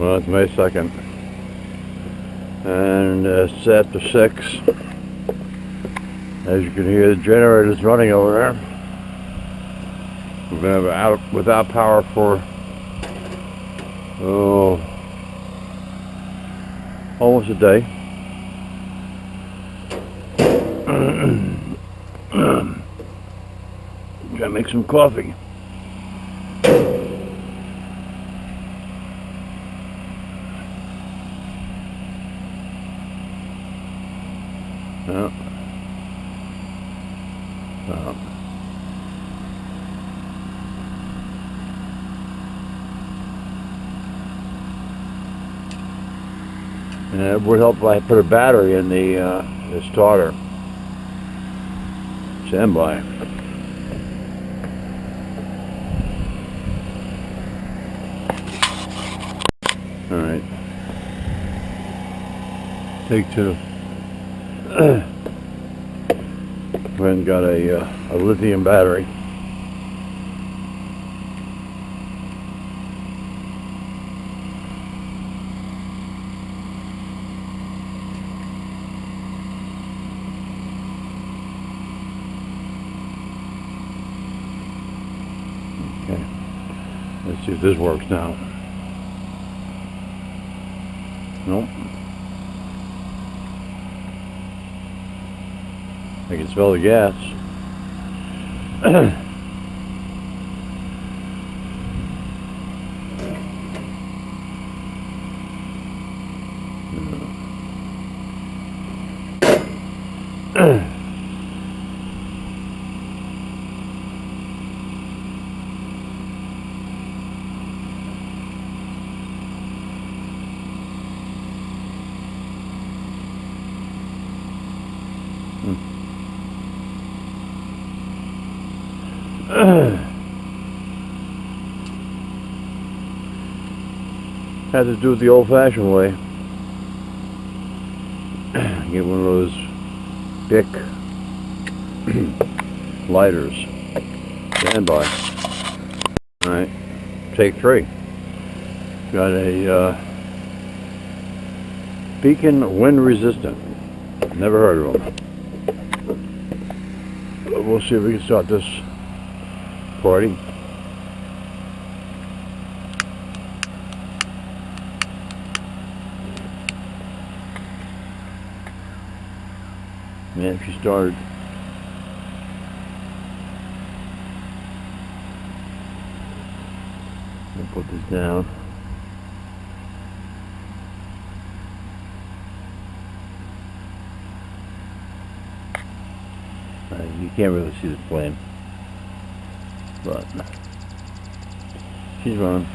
Well, it's May 2nd, and it's after 6. As you can hear, the generator's running over there. We've been out without power for almost a day. Try to make some coffee. And it would help if I put a battery in the starter. Stand by. All right. Take two. Went and got a lithium battery. Okay. Let's see if this works now. Nope. I can smell the gas. Had to do it the old-fashioned way. Get one of those Bic lighters. Stand by. All right, take 3. Got a Beacon wind resistant. Never heard of them. But we'll see if we can start this party. Yeah, she started. I'll put this down. You can't really see the flame, but she's running.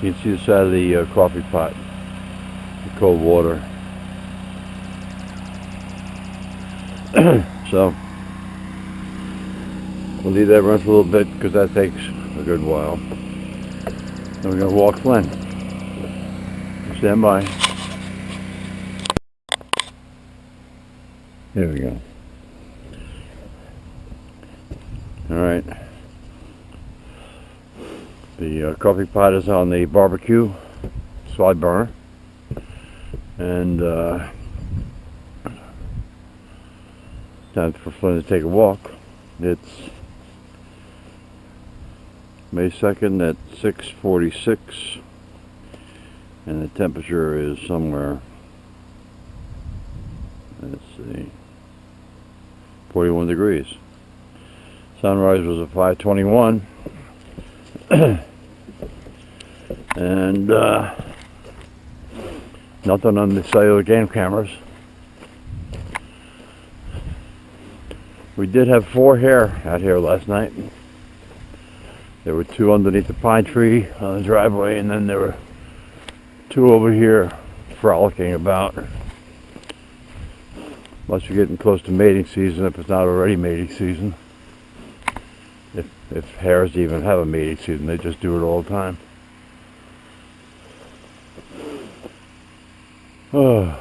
You can see the side of the coffee pot, the cold water. So we'll leave that run for a little bit because that takes a good while. Then we're going to walk Flynn. Stand by. There we go. Alright. The coffee pot is on the barbecue slide burner. And time for Flynn to take a walk. It's May 2nd at 6:46, and the temperature is somewhere, let's see, 41 degrees. Sunrise was at 5:21, and nothing on the cellular game cameras. We did have 4 hare out here last night. There were 2 underneath the pine tree on the driveway, and then there were 2 over here frolicking about. Must be getting close to mating season if it's not already mating season. If hares even have a mating season, they just do it all the time. Oh.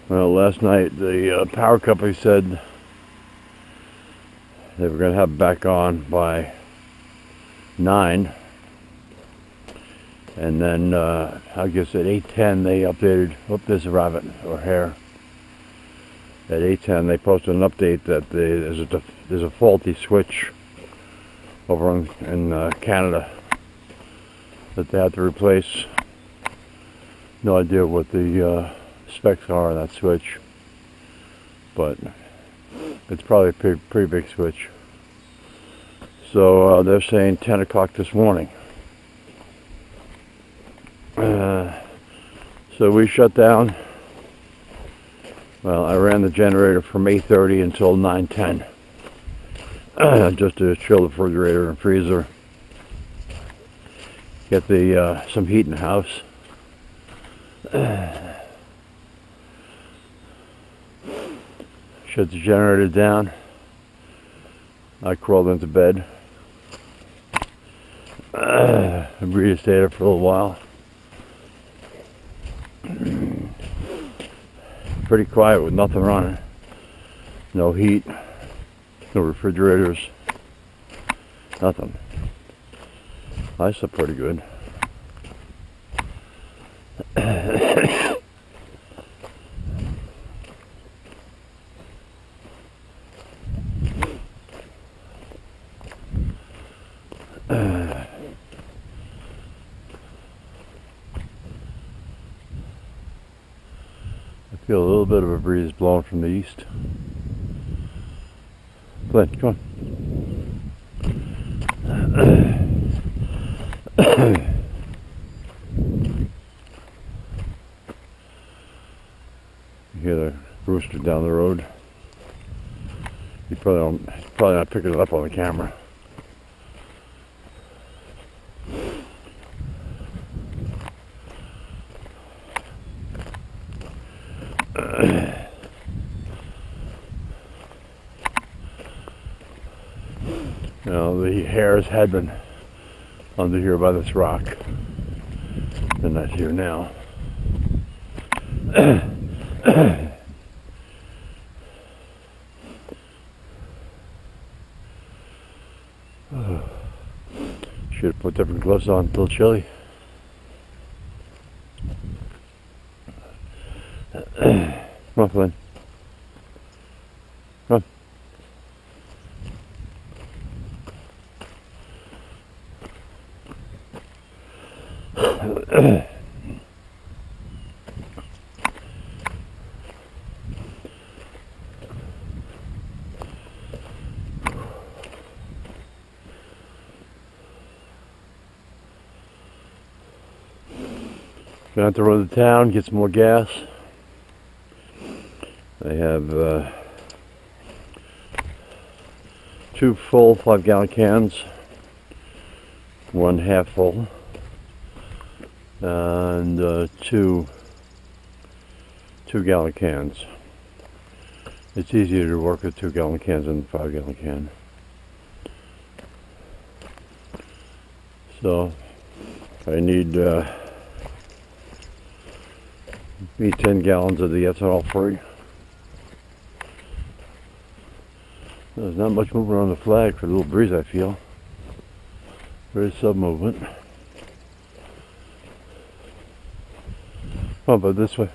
Well, last night the power company said they were going to have it back on by 9. And then I guess at 8:10 they updated. Oh, there's a rabbit or hare. At 8:10 they posted an update that there's a faulty switch over in Canada that they had to replace. No idea what the specs are on that switch, but it's probably a pretty big switch. So they're saying 10 o'clock this morning. So we shut down. Well, I ran the generator from 8:30 until 9:10, just to chill the refrigerator and freezer, get the some heat in the house. Shut the generator down. I crawled into bed. Rita stayed there for a little while. Pretty quiet with nothing running. No heat, no refrigerators, nothing. I slept pretty good. I feel a little bit of a breeze blowing from the east. Flynn, come on. You hear the rooster down the road. He's probably not picking it up on the camera. You know, the hares had been under here by this rock. They're not here now. Should have put different gloves on, a little chilly. Come on, Flynn. Come on. Gonna have to run to town, get some more gas. They have 2 full 5-gallon cans, 1 half full, and 2 2-gallon cans. It's easier to work with 2-gallon cans than a 5-gallon can. So I need 10 gallons of the ethanol free. There's not much movement on the flag for the little breeze I feel. Very sub movement. Oh, but this way.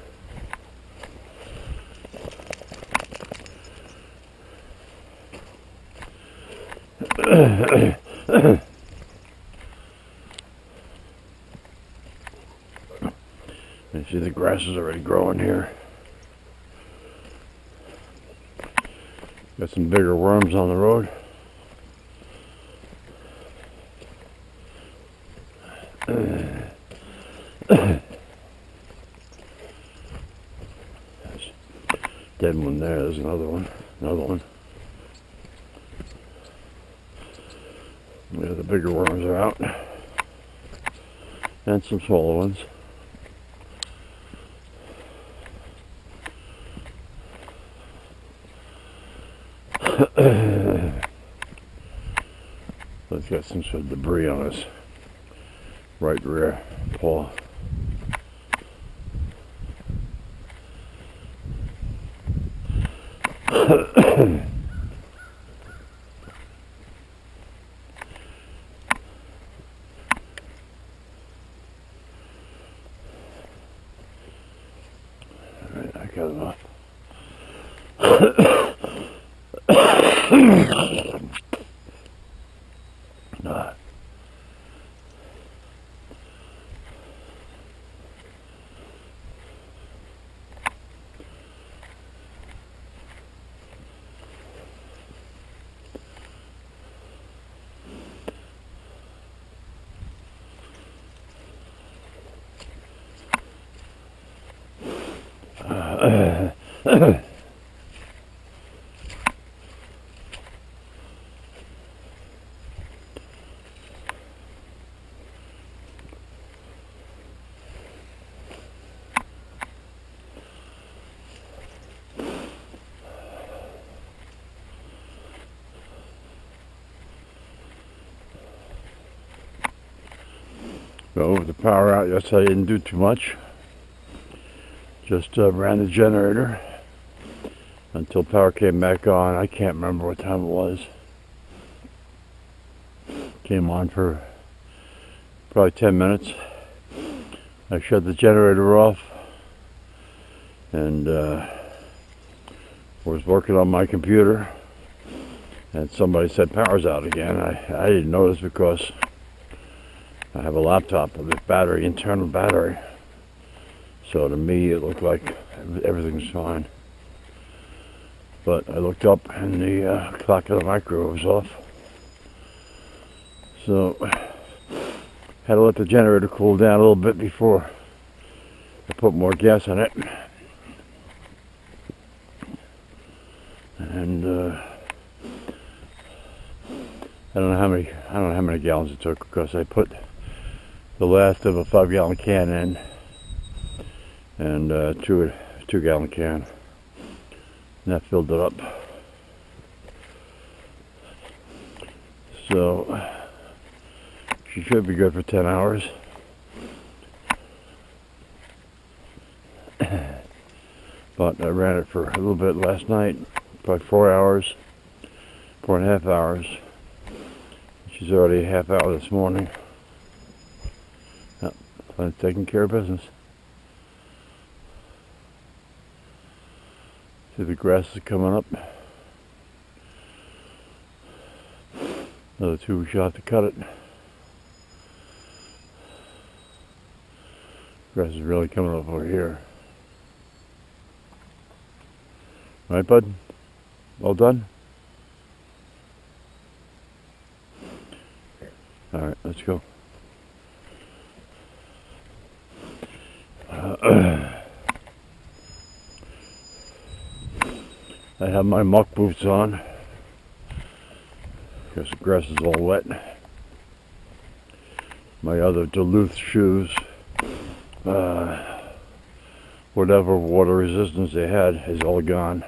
You see the grass is already growing here. Got some bigger worms on the road. Dead one there. There's another one. Another one. Yeah, the bigger worms are out. And some smaller ones. Let's got some sort of debris on his right rear paw. I got them off. So with the power out yesterday, I didn't do too much. Just ran the generator until power came back on. I can't remember what time it was. Came on for probably 10 minutes. I shut the generator off and was working on my computer, and somebody said power's out again. I didn't notice because I have a laptop with a battery, internal battery. So to me it looked like everything's fine. But I looked up and the clock of the microwave was off. So had to let the generator cool down a little bit before I put more gas on it. And I don't know how many gallons it took, because I put the last of a 5-gallon can in, and 2-gallon can, and that filled it up. So she should be good for 10 hours. But I ran it for a little bit last night, probably 4 hours, 4.5 hours. She's already a half hour this morning. I'm taking care of business. See, the grass is coming up. Another 2 weeks you'll have to cut it. Grass is really coming up over here. Right, bud? All done? All right, let's go. I have my muck boots on because the grass is all wet. My other Duluth shoes, whatever water resistance they had is all gone.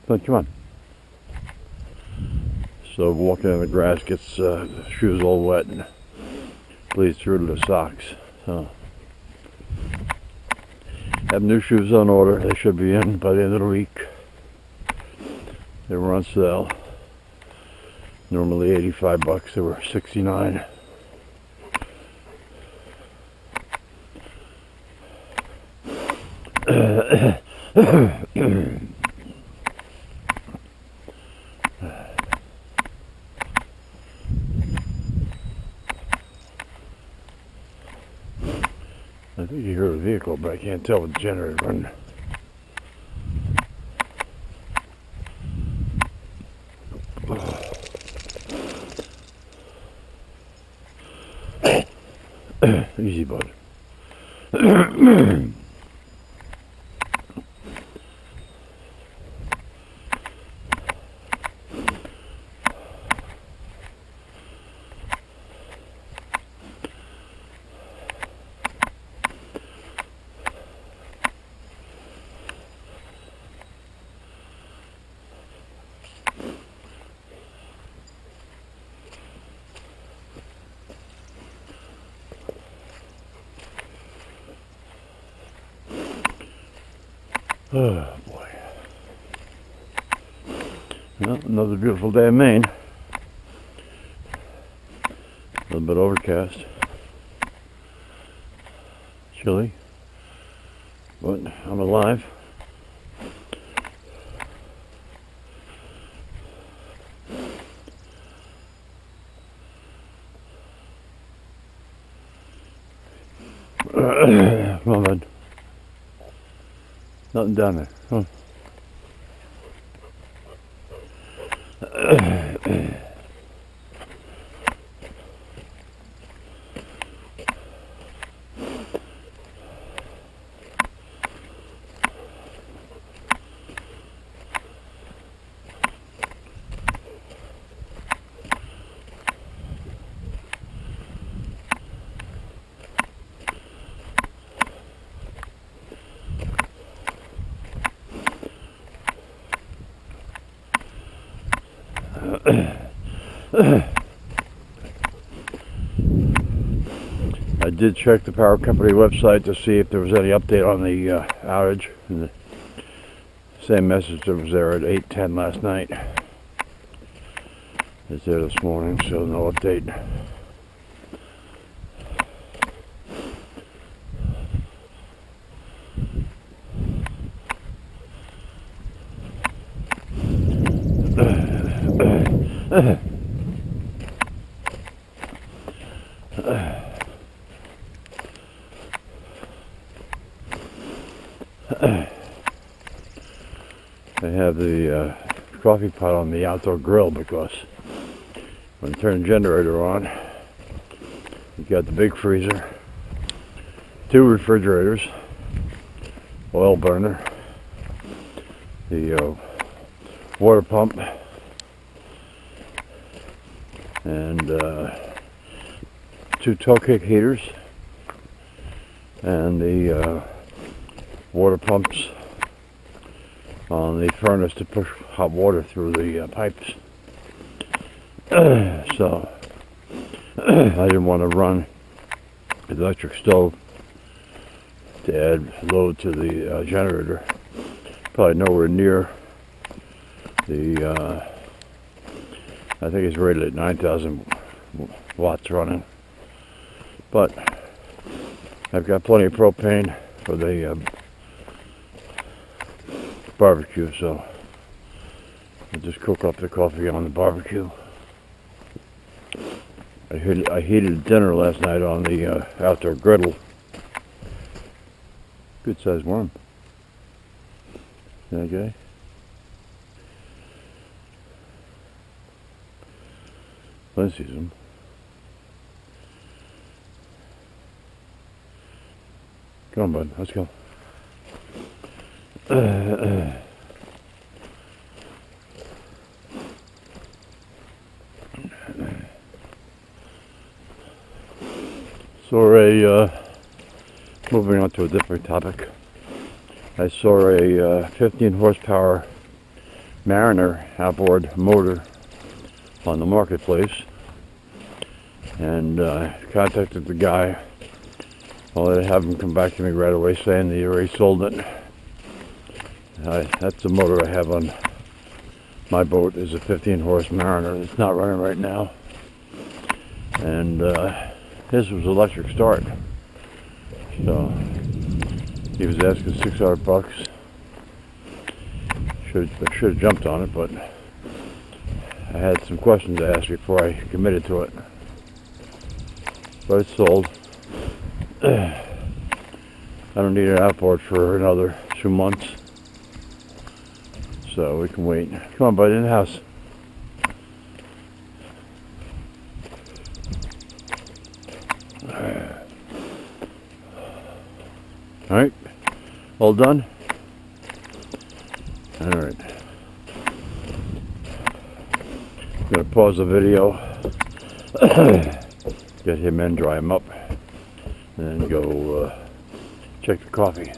But come on. So walking in the grass gets the shoes all wet and bleeds through to the socks. So have new shoes on order. They should be in by the end of the week. They were on sale. Normally 85 bucks. They were 69. I think you hear a vehicle, but I can't tell with the generator running. Easy, bud. Oh boy. Well, another beautiful day in Maine. A little bit overcast. Chilly. But I'm alive. Come on, bud. Nothing down there. Come on. I did check the power company website to see if there was any update on the outage, and the same message that was there at 8:10 last night is there this morning, so no update. I have the coffee pot on the outdoor grill because when you turn the generator on, you got the big freezer, 2 refrigerators, oil burner, the water pump, and 2 toe kick heaters, and the water pumps on the furnace to push hot water through the pipes. So I didn't want to run the electric stove to add load to the generator. Probably nowhere near the I think it's rated at 9,000 watts running, but I've got plenty of propane for the barbecue, so I just cook up the coffee on the barbecue. I heated dinner last night on the outdoor griddle. Good sized worm. Okay. Flynn sees him. Come on, bud. Let's go. Moving on to a different topic. I saw a 15 horsepower Mariner outboard motor on the marketplace, and contacted the guy. Well, I have him come back to me right away saying that he already sold it. That's the motor I have on my boat, is a 15 horse Mariner. It's not running right now, and his was electric start. So he was asking $600. I should have jumped on it, but I had some questions to ask before I committed to it. But it's sold. I don't need an outboard for another 2 months, so we can wait. Come on, buddy, in the house. All right, all done? All right. I'm gonna pause the video, get him in, dry him up, and then go check the coffee.